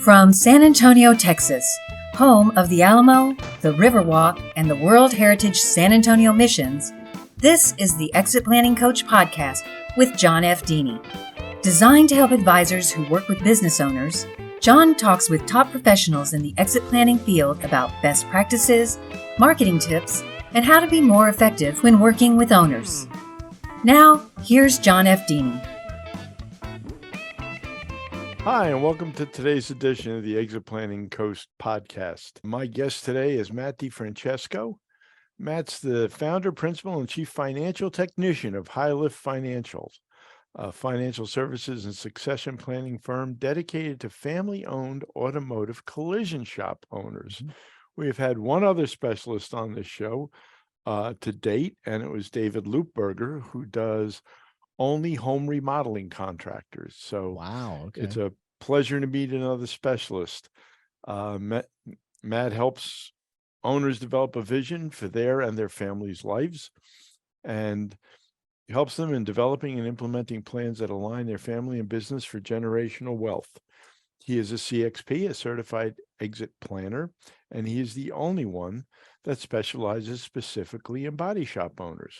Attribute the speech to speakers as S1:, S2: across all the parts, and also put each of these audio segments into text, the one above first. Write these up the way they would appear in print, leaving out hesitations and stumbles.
S1: From San Antonio, Texas, home of the Alamo, the Riverwalk, and the World Heritage San Antonio Missions, this is the Exit Planning Coach podcast with John F. Dini. Designed to help advisors who work with business owners, John talks with top professionals in the exit planning field about best practices, marketing tips, and how to be more effective when working with owners. Now, here's John F. Dini.
S2: Hi, and welcome to today's edition of the Exit Planning Coach podcast. My guest today is Matt Francesco. Matt's the founder, principal, and chief financial technician of High Lift Financials, a financial services and succession planning firm dedicated to family-owned automotive collision shop owners. Mm-hmm. We have had one other specialist on this show to date, and it was David Loopberger, who does only home remodeling contractors. So
S3: wow, okay.
S2: It's a pleasure to meet another specialist. Matt helps owners develop a vision for their and their families' lives, and helps them in developing and implementing plans that align their family and business for generational wealth. He is a CEXP, a certified exit planner, and he is the only one that specializes specifically in body shop owners.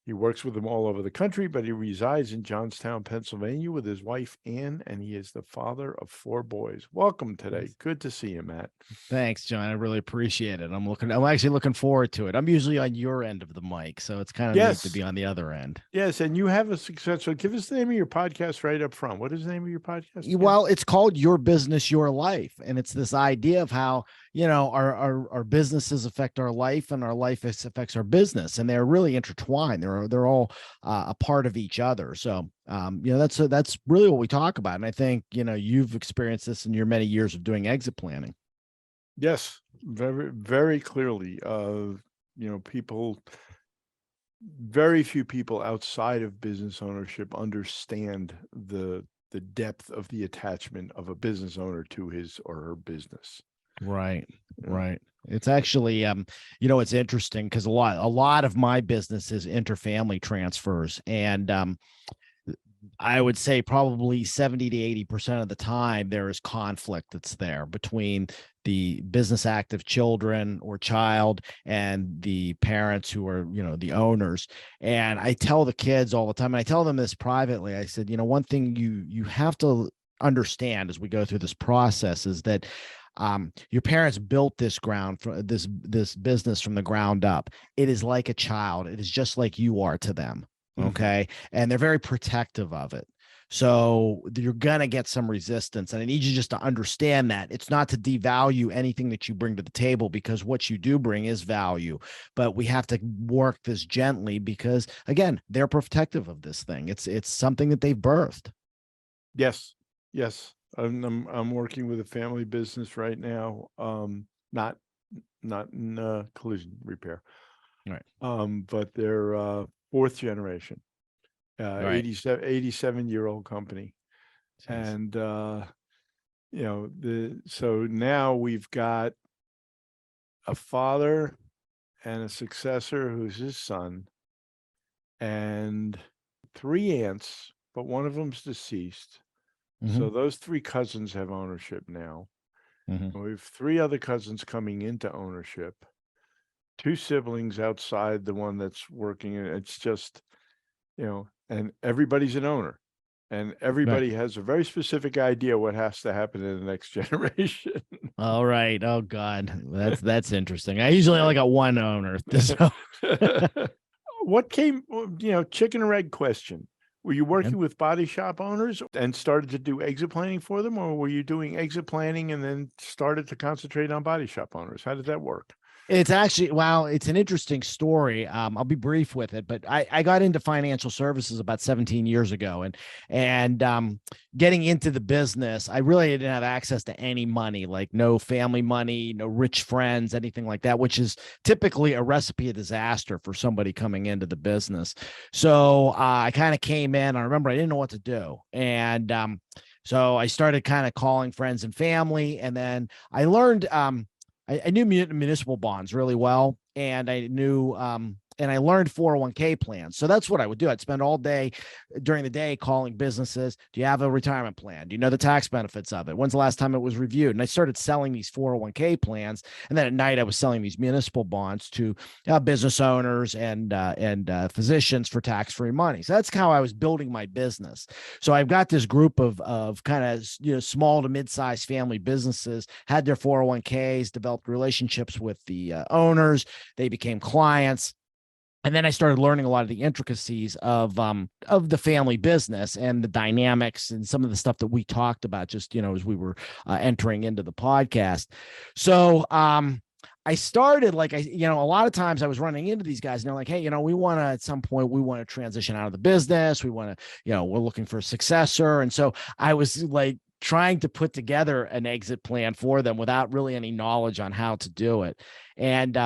S2: He works with them all over the country, but he resides in Johnstown, Pennsylvania with his wife, Ann, and he is the father of 4 boys. Welcome today. Good to see you, Matt.
S3: Thanks, John. I really appreciate it. I'm actually looking forward to it. I'm usually on your end of the mic, so it's kind of neat to be on the other end.
S2: Yes, and you have a success. So give us the name of your podcast right up front. What is the name of your podcast again?
S3: Well, it's called Your Business, Your Life. And it's this idea of how, our businesses affect our life and our life affects our business. And they're really intertwined. They're all a part of each other. So, that's really what we talk about. And I think, you've experienced this in your many years of doing exit planning.
S2: Yes, very, very clearly. Very few people outside of business ownership understand the depth of the attachment of a business owner to his or her business.
S3: Right. It's actually, it's interesting because a lot of my business is interfamily transfers, and I would say probably 70 to 80% of the time there is conflict that's there between the business active children or child and the parents who are, the owners. And I tell the kids all the time, and I tell them this privately, I said, one thing you have to understand as we go through this process is that your parents built this business from the ground up. It is like a child. It is just like you are to them. Okay. And they're very protective of it. So you're going to get some resistance. And I need you just to understand that it's not to devalue anything that you bring to the table, because what you do bring is value. But we have to work this gently because, again, they're protective of this thing. It's something that they've birthed.
S2: Yes. I'm working with a family business right now. Not in collision repair.
S3: Right.
S2: But they're 4th generation,
S3: right.
S2: 87-year-old company. Jeez. And, so now we've got a father and a successor who's his son, and 3 aunts, but one of them's deceased. Mm-hmm. So those 3 cousins have ownership now. Mm-hmm. We have 3 other cousins coming into ownership. 2 siblings outside the one that's working. It's just, and everybody's an owner, and everybody has a very specific idea what has to happen in the next generation.
S3: All right. Oh God. That's interesting. I usually only got one owner. So.
S2: What came, chicken or egg question. Were you working with body shop owners and started to do exit planning for them, or were you doing exit planning and then started to concentrate on body shop owners? How did that work?
S3: It's actually, it's an interesting story. I'll be brief with it, but I got into financial services about 17 years ago, and getting into the business, I really didn't have access to any money, like no family money, no rich friends, anything like that, which is typically a recipe of disaster for somebody coming into the business. So I kind of came in. I remember I didn't know what to do, and so I started kind of calling friends and family, and then I learned. I knew municipal bonds really well, and I knew and I learned 401k plans. So that's what I would do. I'd spend all day during the day calling businesses. Do you have a retirement plan? Do you know the tax benefits of it? When's the last time it was reviewed? And I started selling these 401k plans. And then at night, I was selling these municipal bonds to business owners and physicians for tax-free money. So that's how I was building my business. So I've got this group of kind of, small to mid-sized family businesses, had their 401ks, developed relationships with the owners. They became clients. And then I started learning a lot of the intricacies of the family business and the dynamics and some of the stuff that we talked about just, as we were entering into the podcast. So I started a lot of times I was running into these guys and they're like, hey, we want to, at some point, we want to transition out of the business. We want to, we're looking for a successor. And so I was like trying to put together an exit plan for them without really any knowledge on how to do it. And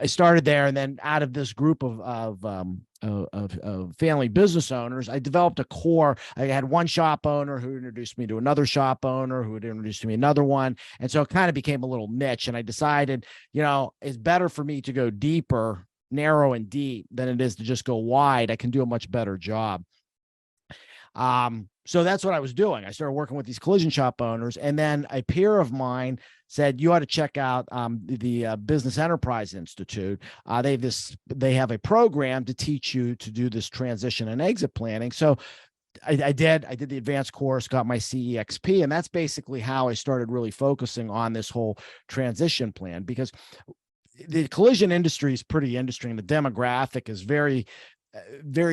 S3: I started there, and then out of this group of family business owners, I developed a core. I had one shop owner who introduced me to another shop owner who had introduced me another one, and so it kind of became a little niche. And I decided, it's better for me to go deeper, narrow, and deep than it is to just go wide. I can do a much better job. So that's what I was doing. I started working with these collision shop owners, and then a peer of mine said, you ought to check out the Business Enterprise Institute. They have a program to teach you to do this transition and exit planning. So I did the advanced course, got my CEXP, and that's basically how I started really focusing on this whole transition plan, because the collision industry is pretty interesting. The demographic is very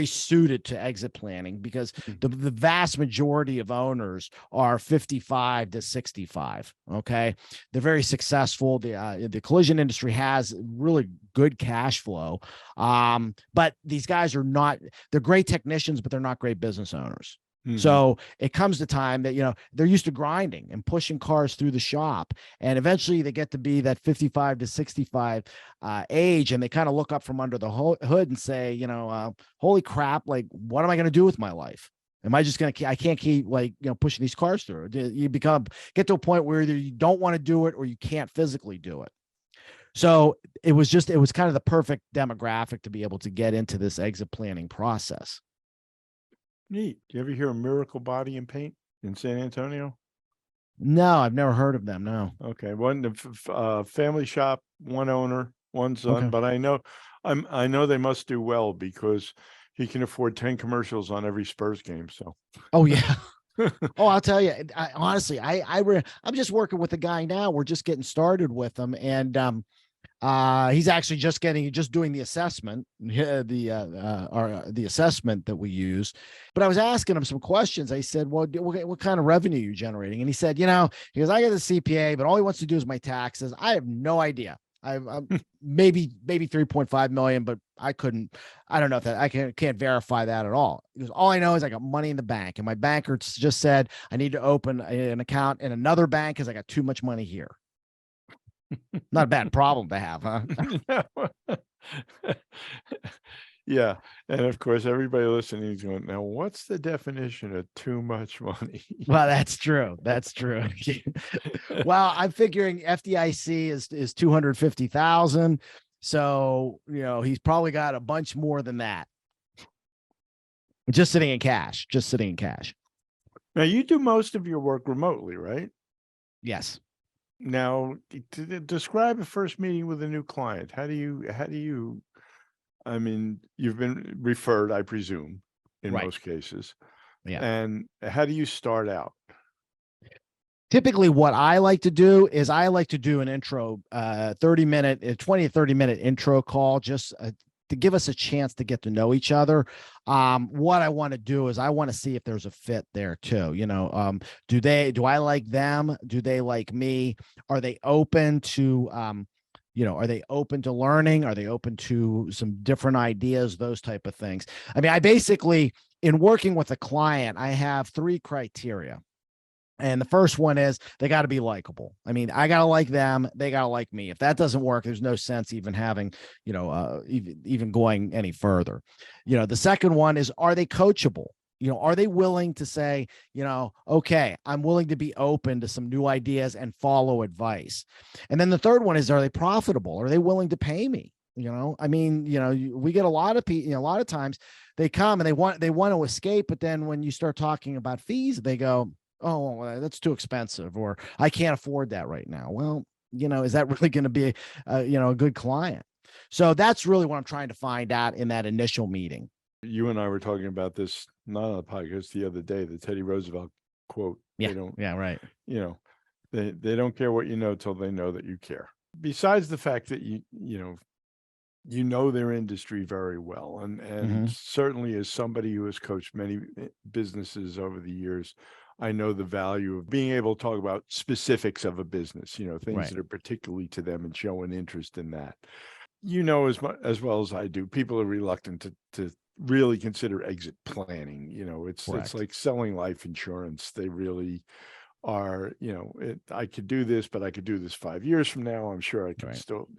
S3: suited to exit planning, because the vast majority of owners are 55 to 65. Okay. They're very successful. The collision industry has really good cash flow. But these guys they're great technicians, but they're not great business owners. Mm-hmm. So it comes to time that, they're used to grinding and pushing cars through the shop. And eventually they get to be that 55 to 65 age. And they kind of look up from under the hood and say, holy crap, like, what am I going to do with my life? Am I just going to, I can't keep pushing these cars through. You get to a point where either you don't want to do it or you can't physically do it. So it was kind of the perfect demographic to be able to get into this exit planning process.
S2: Neat. Do you ever hear of Miracle Body and Paint in San Antonio?
S3: No, I've never heard of them. No.
S2: Okay. One family shop, one owner, one son. Okay. But I know they must do well, because he can afford 10 commercials on every Spurs game. So. Oh yeah.
S3: Oh, I'll tell you. Honestly, I'm just working with a guy now. We're just getting started with him, and he's actually just doing the assessment, the assessment that we use. But I was asking him some questions. I said, well, what kind of revenue are you generating? And he said, he goes, I got the CPA, but all he wants to do is my taxes. I have no idea. I'm maybe 3.5 million, but I don't know if I can't verify that at all. Because all I know is I got money in the bank, and my banker just said I need to open an account in another bank because I got too much money here. Not a bad problem to have, huh?
S2: Yeah. And of course, everybody listening is going, now, what's the definition of too much money?
S3: Well, that's true. That's true. Well, I'm figuring FDIC is 250,000. So, he's probably got a bunch more than that. Just sitting in cash.
S2: Now, you do most of your work remotely, right?
S3: Yes.
S2: Now, describe a first meeting with a new client. How do you, I mean, you've been referred, I presume, in most cases.
S3: Yeah.
S2: And how do you start out?
S3: Typically what I like to do is I like to do an intro, 20 to 30 minute intro call, just to give us a chance to get to know each other. What I want to do is I want to see if there's a fit there too. Do I like them? Do they like me? Are they open to, are they open to learning? Are they open to some different ideas, those type of things? I mean, I basically, in working with a client, I have 3 criteria. And the first one is they got to be likable. I mean, I got to like them. They got to like me. If that doesn't work, there's no sense even having, even going any further. The second one is, are they coachable? Are they willing to say, okay, I'm willing to be open to some new ideas and follow advice? And then the third one is, are they profitable? Are they willing to pay me? I mean, we get a lot of people, a lot of times they come and they want to escape. But then when you start talking about fees, they go, oh, well, that's too expensive, or I can't afford that right now. Well, is that really going to be a good client? So that's really what I'm trying to find out in that initial meeting.
S2: You and I were talking about this not on the podcast the other day, the Teddy Roosevelt quote.
S3: Yeah.
S2: They don't,
S3: yeah. Right.
S2: They don't care what you know till they know that you care. Besides the fact that you know their industry very well, and certainly as somebody who has coached many businesses over the years, I know the value of being able to talk about specifics of a business, things
S3: Right.
S2: that are particularly to them and show an interest in that. As well as I do, people are reluctant to really consider exit planning. It's like selling life insurance. They really are, I could do this, but I could do this 5 years from now. I'm sure I can still,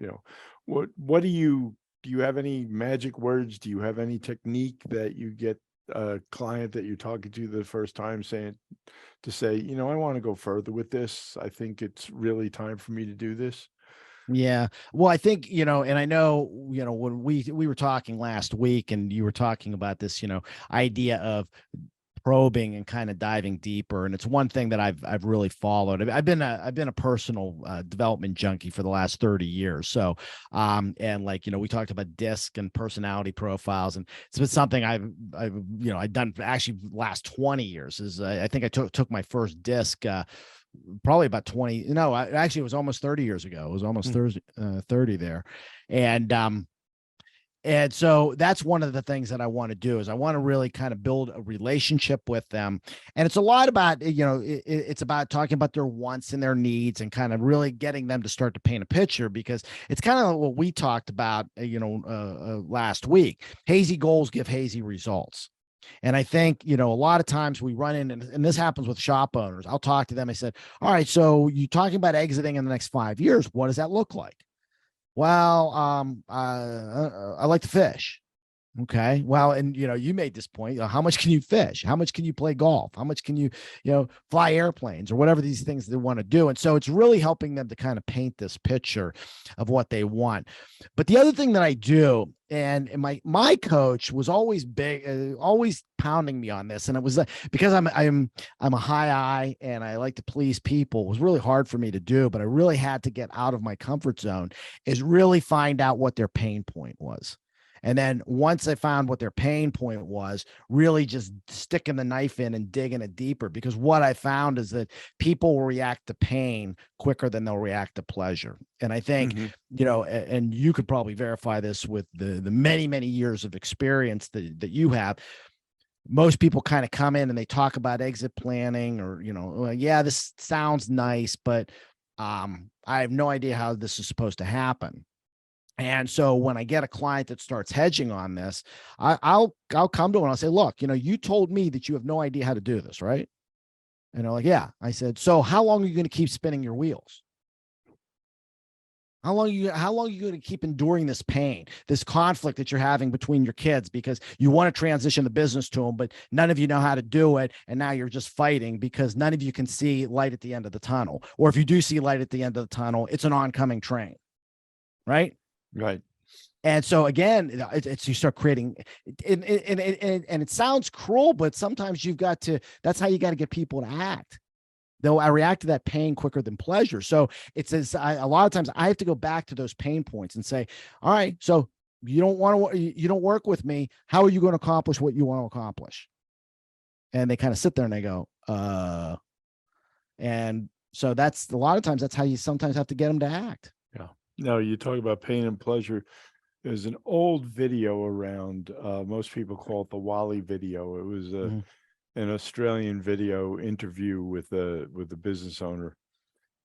S2: what do you have any magic words? Do you have any technique that you get a client that you're talking to the first time say, I want to go further with this. I think it's really time for me to do this.
S3: Yeah. Well, I think, and I know, when we were talking last week and you were talking about this, idea of probing and kind of diving deeper. And it's one thing that I've really followed. I've been a personal development junkie for the last 30 years. So, and we talked about DISC and personality profiles, and it's been something I've done actually last 20 years. I think I took my first DISC, probably about 20. No, actually it was almost 30 years ago. It was almost 30 there. And so that's one of the things that I want to do is I want to really kind of build a relationship with them. And it's a lot about, it's about talking about their wants and their needs and kind of really getting them to start to paint a picture, because it's kind of what we talked about, last week. Hazy goals give hazy results. And I think, a lot of times we run in, and this happens with shop owners. I'll talk to them. I said, all right, so you're talking about exiting in the next 5 years. What does that look like? Well, I like to fish. Okay. Well, and you made this point. How much can you fish? How much can you play golf? How much can you, fly airplanes or whatever these things they want to do? And so it's really helping them to kind of paint this picture of what they want. But the other thing that I do, and my coach was always big, always pounding me on this, and it was because I'm a high I and I like to please people. It was really hard for me to do, but I really had to get out of my comfort zone. Is really find out what their pain point was. And then once I found what their pain point was, really just sticking the knife in and digging it deeper, because what I found is that people will react to pain quicker than they'll react to pleasure. And I think, and you could probably verify this with the many, many years of experience that you have. Most people kind of come in and they talk about exit planning or, yeah, this sounds nice, but I have no idea how this is supposed to happen. And so when I get a client that starts hedging on this, I'll come to them and I'll say, look, you told me that you have no idea how to do this, right? And they're like, yeah. I said, so how long are you going to keep spinning your wheels? How long are you going to keep enduring this pain, this conflict that you're having between your kids because you want to transition the business to them, but none of you know how to do it. And now you're just fighting because none of you can see light at the end of the tunnel. Or if you do see light at the end of the tunnel, it's an oncoming train, right?
S2: Right.
S3: And so again, it's you start creating, and it sounds cruel, but sometimes that's how you got to get people to act. Though I react to that pain quicker than pleasure. So a lot of times I have to go back to those pain points and say, all right, so you don't work with me. How are you going to accomplish what you want to accomplish? And they kind of sit there and they go, and so that's a lot of times that's how you sometimes have to get them to act.
S2: Yeah. No, you talk about pain and pleasure. There's an old video around, most people call it the Wally video. It was an Australian video interview with a business owner.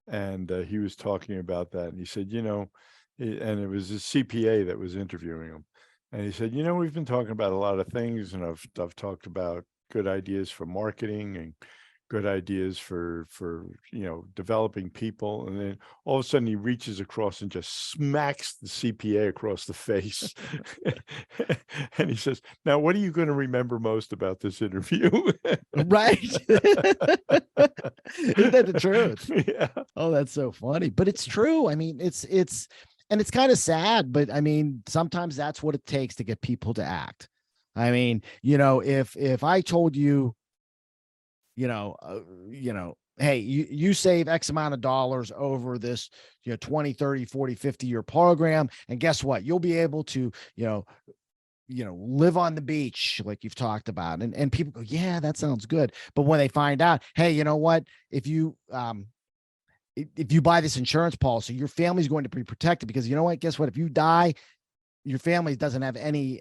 S2: And he was talking about that. And he said, and it was a CPA that was interviewing him. And he said, we've been talking about a lot of things, and I've talked about good ideas for marketing and good ideas for developing people. And then all of a sudden he reaches across and just smacks the CPA across the face. And he says, now, what are you going to remember most about this interview?
S3: Right. Isn't that the truth?
S2: Yeah.
S3: Oh, that's so funny, but it's true. I mean, it's And it's kind of sad, but I mean, sometimes that's what it takes to get people to act. I mean, if I told you, hey, you save X amount of dollars over this, 20, 30, 40, 50-year program. And guess what? You'll be able to, live on the beach like you've talked about. And people go, yeah, that sounds good. But when they find out, hey, you know what? If you buy this insurance policy, your family's going to be protected, because you know what? Guess what? If you die, your family doesn't have any,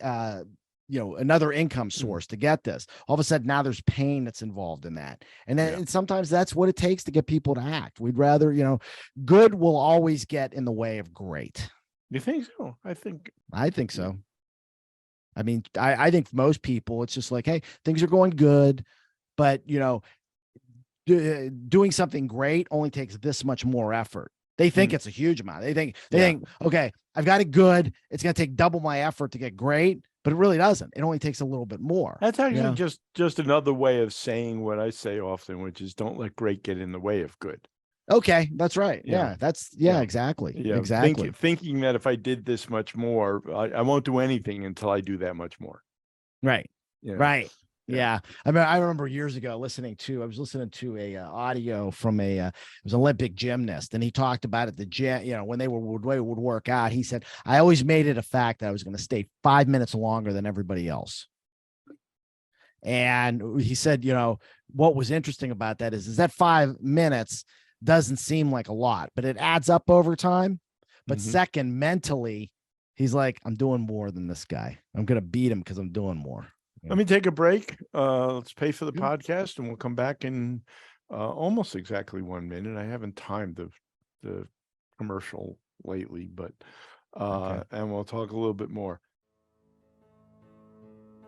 S3: another income source to get this. All of a sudden, now there's pain that's involved in that. And then sometimes that's what it takes to get people to act. We'd rather, good will always get in the way of great.
S2: You think so? I think
S3: so. I mean, I think for most people, it's just like, hey, things are going good, but, doing something great only takes this much more effort. They think it's a huge amount. They think, okay, I've got it good. It's going to take double my effort to get great, but it really doesn't. It only takes a little bit more.
S2: That's actually just another way of saying what I say often, which is don't let great get in the way of good.
S3: Okay, that's right. Yeah, exactly.
S2: Yeah,
S3: exactly.
S2: Thinking that if I did this much more, I won't do anything until I do that much more.
S3: Right. Right. Yeah. I mean, I remember years ago I was listening to a audio from it was an Olympic gymnast, and he talked about at the gym, when they would work out, he said, I always made it a fact that I was going to stay 5 minutes longer than everybody else. And he said, what was interesting about that is that 5 minutes doesn't seem like a lot, but it adds up over time. But second, mentally, he's like, I'm doing more than this guy. I'm going to beat him because I'm doing more.
S2: Let me take a break. Let's pay for the podcast, and we'll come back in almost exactly 1 minute. I haven't timed the commercial lately, but and we'll talk a little bit more.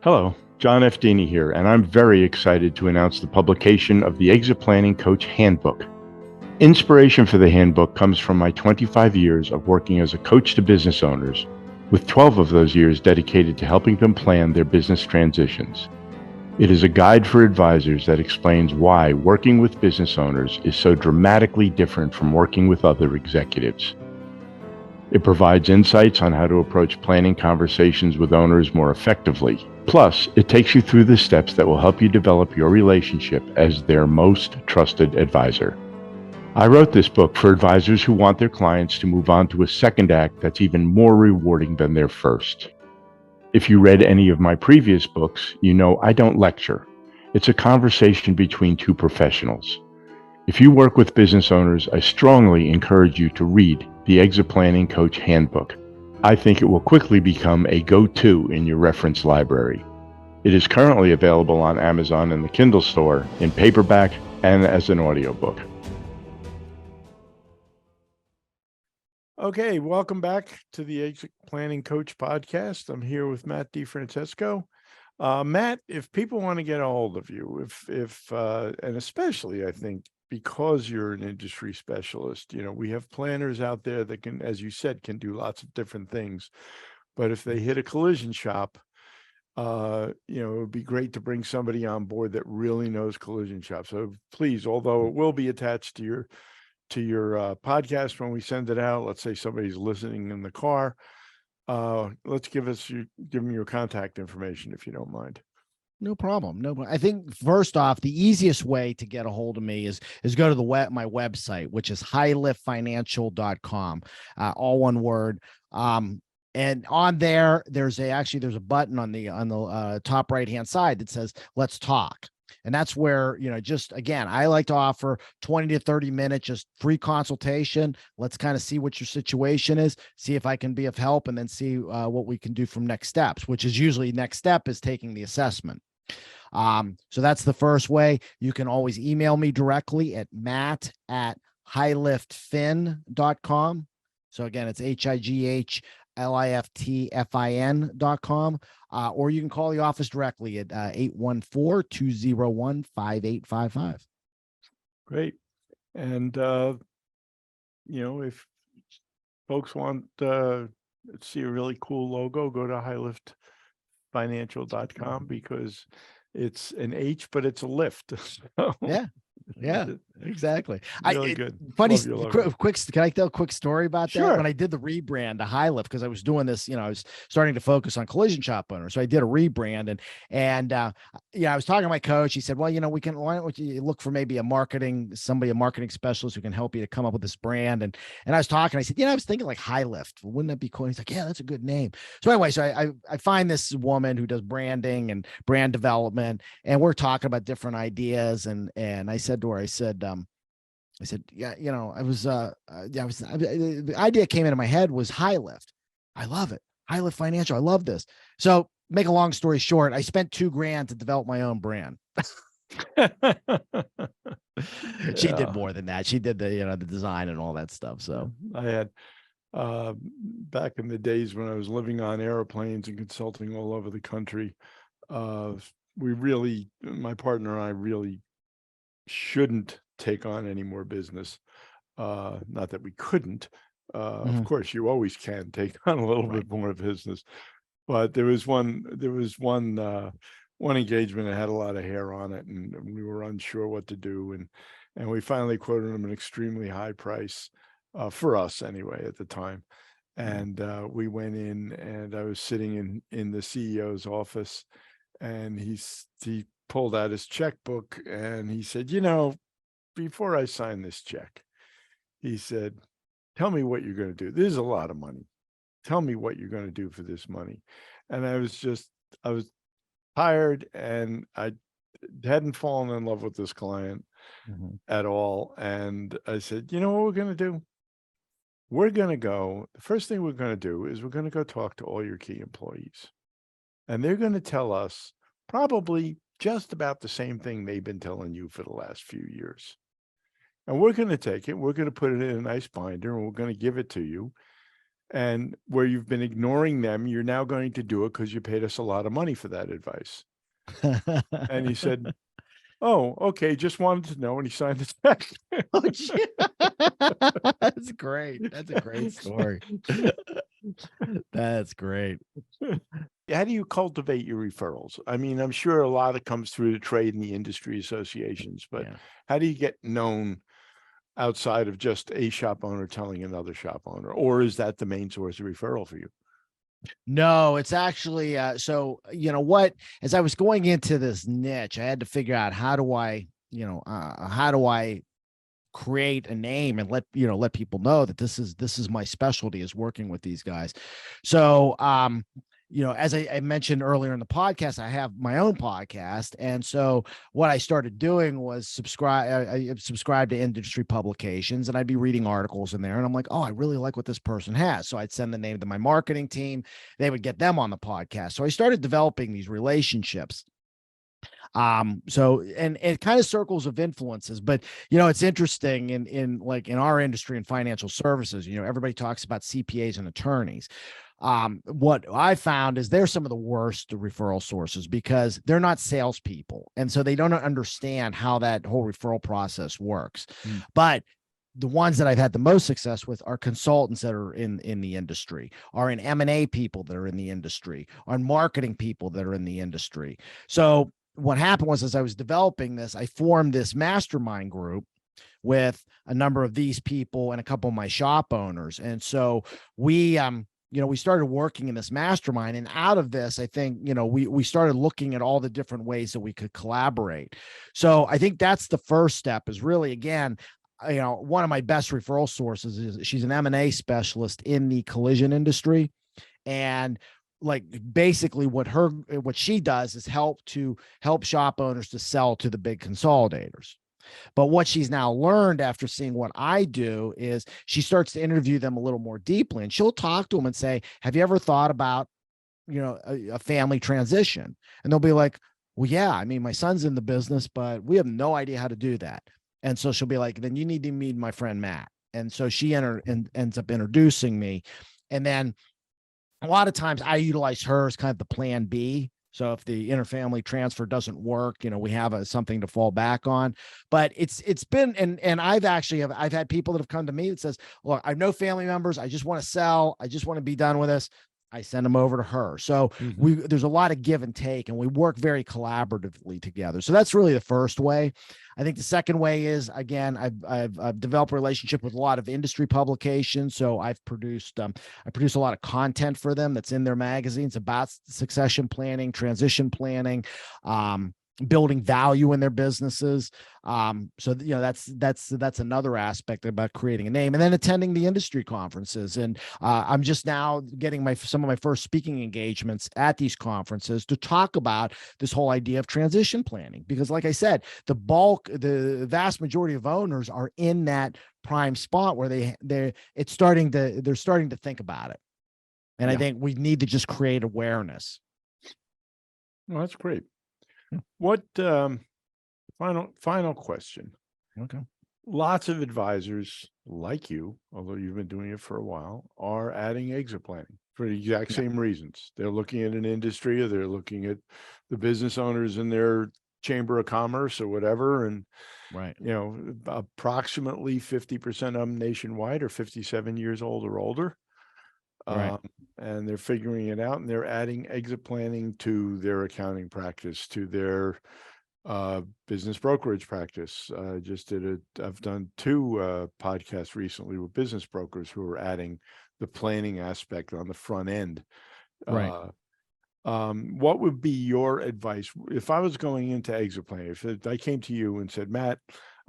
S2: Hello, John F. Dini here, and I'm very excited to announce the publication of the Exit Planning Coach Handbook. Inspiration for the handbook comes from my 25 years of working as a coach to business owners, with 12 of those years dedicated to helping them plan their business transitions. It is a guide for advisors that explains why working with business owners is so dramatically different from working with other executives. It provides insights on how to approach planning conversations with owners more effectively. Plus, it takes you through the steps that will help you develop your relationship as their most trusted advisor. I wrote this book for advisors who want their clients to move on to a second act that's even more rewarding than their first. If you read any of my previous books, you know I don't lecture. It's a conversation between two professionals. If you work with business owners, I strongly encourage you to read the Exit Planning Coach Handbook. I think it will quickly become a go-to in your reference library. It is currently available on Amazon and the Kindle store in paperback and as an audiobook. Okay, welcome back to the Exit Planning Coach podcast. I'm here with Matt Francesco. Matt, if people want to get a hold of you, and especially I think because you're an industry specialist, we have planners out there that can, as you said, can do lots of different things. But if they hit a collision shop, it would be great to bring somebody on board that really knows collision shops. So please, although it will be attached to your podcast when we send it out, let's say somebody's listening in the car, let's give them your contact information if you don't mind.
S3: No problem. I think first off, the easiest way to get a hold of me is go to my website, which is highliftfinancial.com, all one word. And on there, there's a button on the top right-hand side that says, let's talk. And that's where, just again, I like to offer 20 to 30 minutes, just free consultation. Let's kind of see what your situation is, see if I can be of help, and then see what we can do from next steps, which is usually next step is taking the assessment. So that's the first way. You can always email me directly at matt@highliftfin.com. So again, it's HIGHLIFTFIN.com. Or you can call the office directly at 814-201-5855. Great.
S2: And, if folks want to see a really cool logo, go to highliftfinancial.com because it's an H, but it's a lift. So,
S3: yeah. Exactly.
S2: Really good.
S3: Funny,
S2: Love your logo.
S3: quick. Can I tell a quick story about that?
S2: Sure.
S3: When I did the rebrand to High Lift, because I was doing this, I was starting to focus on collision shop owners. So I did a rebrand, and I was talking to my coach. He said, well, why don't you look for maybe a marketing specialist who can help you to come up with this brand? And I was talking, I said, I was thinking like High Lift. Wouldn't that be cool? And he's like, yeah, that's a good name. So anyway, I find this woman who does branding and brand development, and we're talking about different ideas. And I said to her, I said, yeah, the idea came into my head was High Lift. I love it. High Lift Financial. I love this. So make a long story short, I spent $2,000 to develop my own brand. She did more than that. She did the design and all that stuff. So
S2: I had, back in the days when I was living on airplanes and consulting all over the country, my partner and I really shouldn't take on any more business. Not that we couldn't. Of course, you always can take on a little bit more business. But there was one engagement that had a lot of hair on it, and we were unsure what to do. And we finally quoted him an extremely high price, for us anyway at the time. And we went in, and I was sitting in the CEO's office, and he pulled out his checkbook, and he said, before I sign this check, he said, tell me what you're going to do. This is a lot of money. Tell me what you're going to do for this money. And I was tired, and I hadn't fallen in love with this client at all. And I said, you know what we're going to do? The first thing we're going to do is we're going to go talk to all your key employees. And they're going to tell us probably just about the same thing they've been telling you for the last few years. And we're going to take it, we're going to put it in a nice binder, and we're going to give it to you. And where you've been ignoring them, you're now going to do it because you paid us a lot of money for that advice. And he said, oh, okay, just wanted to know. And he signed the check.
S3: Oh, that's great. That's a great story. That's great.
S2: How do you cultivate your referrals? I mean, I'm sure a lot of it comes through the trade and the industry associations, but how do you get known outside of just a shop owner telling another shop owner? Or is that the main source of referral for you?
S3: No, it's actually, as I was going into this niche, I had to figure out how do I create a name and let people know that this is my specialty, is working with these guys. So, as I mentioned earlier in the podcast, I have my own podcast. And so what I started doing was I subscribed to industry publications, and I'd be reading articles in there. And I'm like, oh, I really like what this person has. So I'd send the name to my marketing team. They would get them on the podcast. So I started developing these relationships. So it kind of circles of influences, but it's interesting in our industry in financial services, everybody talks about CPAs and attorneys. What I found is they're some of the worst referral sources because they're not salespeople. And so they don't understand how that whole referral process works. But the ones that I've had the most success with are consultants that are in the industry, are in M&A people that are in the industry, are marketing people that are in the industry. So what happened was, as I was developing this, I formed this mastermind group with a number of these people and a couple of my shop owners. And so we started working in this mastermind, and out of this, I think, we started looking at all the different ways that we could collaborate. So I think that's the first step, is really, again, one of my best referral sources is she's an M&A specialist in the collision industry. And basically what she does is help shop owners to sell to the big consolidators. But what she's now learned after seeing what I do is she starts to interview them a little more deeply, and she'll talk to them and say, have you ever thought about, a family transition? And they'll be like, well, yeah, I mean, my son's in the business, but we have no idea how to do that. And so she'll be like, then you need to meet my friend Matt. And so she ends up introducing me. And then a lot of times I utilize her as kind of the plan B. So if the interfamily transfer doesn't work, we have something to fall back on. But it's been, and I've had people that have come to me that says, look, I have no family members. I just want to sell. I just want to be done with this. I send them over to her. So there's a lot of give and take, and we work very collaboratively together. So that's really the first way. I think the second way is, again, I've developed a relationship with a lot of industry publications. So I produce a lot of content for them that's in their magazines about succession planning, transition planning, building value in their businesses. So that's another aspect about creating a name, and then attending the industry conferences. And I'm just now getting some of my first speaking engagements at these conferences to talk about this whole idea of transition planning, because like I said, the vast majority of owners are in that prime spot where they're starting to think about it. And I think we need to just create awareness.
S2: Well, that's great. What final question?
S3: Okay.
S2: Lots of advisors like you, although you've been doing it for a while, are adding exit planning for the exact same reasons. They're looking at an industry, or they're looking at the business owners in their chamber of commerce or whatever. And, approximately 50% of them nationwide are 57 years old or older.
S3: Right.
S2: And they're figuring it out, and they're adding exit planning to their accounting practice, to their business brokerage practice. I've done 2 podcasts recently with business brokers who are adding the planning aspect on the front end.
S3: Right.
S2: What would be your advice if I was going into exit planning? If I came to you and said, Matt,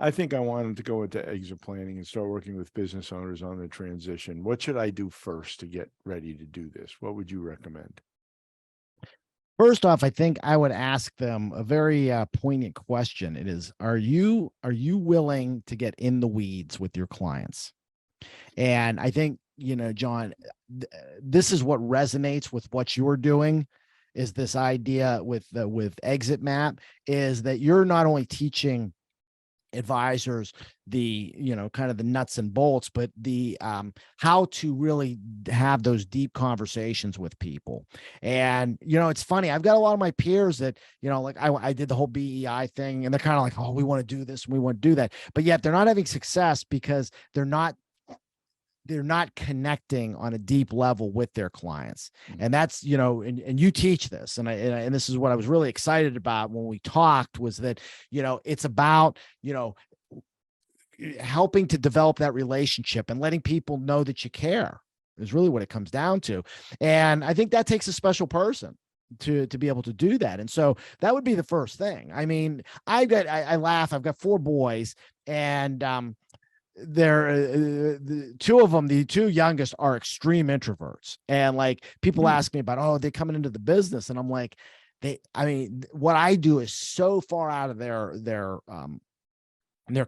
S2: I think I wanted to go into exit planning and start working with business owners on the transition, what should I do first to get ready to do this? What would you recommend?
S3: First off, I think I would ask them a very poignant question. It is, are you willing to get in the weeds with your clients? And I think, John, this is what resonates with what you're doing, is this idea with ExitMap, is that you're not only teaching advisors the kind of the nuts and bolts, but the how to really have those deep conversations with people. And it's funny, I've got a lot of my peers that like I did the whole BEI thing, and they're kind of like, oh, we want to do this and we want to do that, but yet they're not having success because they're not connecting on a deep level with their clients. And that's, and you teach this, and this is what I was really excited about when we talked, was that, it's about, helping to develop that relationship and letting people know that you care is really what it comes down to. And I think that takes a special person to be able to do that. And so that would be the first thing. I mean, I laugh, I've got 4 boys, and the 2 of them, the 2 youngest, are extreme introverts. And like, people ask me about, oh, they're coming into the business. And I'm like, what I do is so far out of their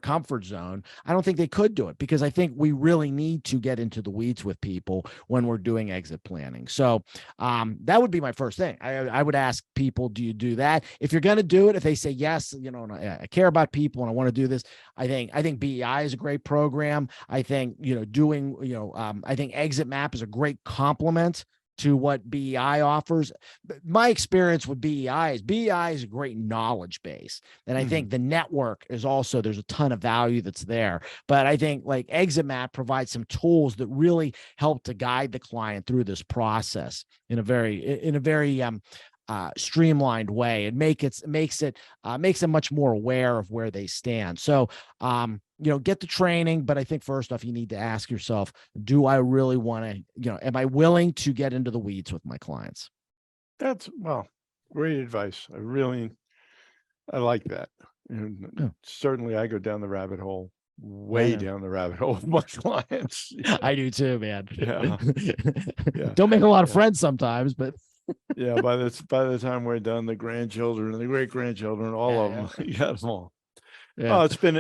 S3: comfort zone. I don't think they could do it, because I think we really need to get into the weeds with people when we're doing exit planning. So that would be my first thing. I would ask people, do you do that? If you're going to do it, if they say yes, I care about people and I want to do this, I think BEI is a great program. I think, I think ExitMap is a great complement to what BEI offers. My experience with BEI is a great knowledge base. And I think the network is also, there's a ton of value that's there. But I think like ExitMap provides some tools that really help to guide the client through this process in a very streamlined way. It makes them much more aware of where they stand. So, get the training, but I think first off, you need to ask yourself, do I really want to, am I willing to get into the weeds with my clients?
S2: That's, great advice. I like that. And certainly I go down the rabbit hole, down the rabbit hole with my clients.
S3: I do too, man.
S2: Yeah.
S3: Don't make a lot of friends sometimes, but
S2: by the time we're done, the grandchildren and the great grandchildren, all of them, you got them all. Yeah. Oh, it's been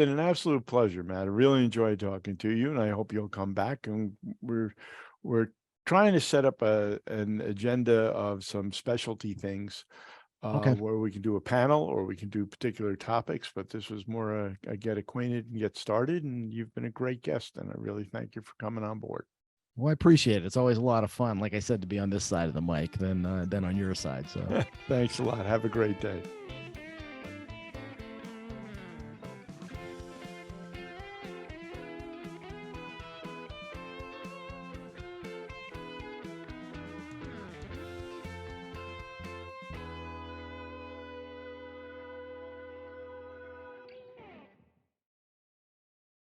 S2: an absolute pleasure, Matt. I really enjoyed talking to you, and I hope you'll come back. And we're trying to set up an agenda of some specialty things, where we can do a panel or we can do particular topics. But this was more a get acquainted and get started. And you've been a great guest, and I really thank you for coming on board.
S3: Well, I appreciate it. It's always a lot of fun, like I said, to be on this side of the mic than on your side. So
S2: thanks a lot. Have a great day.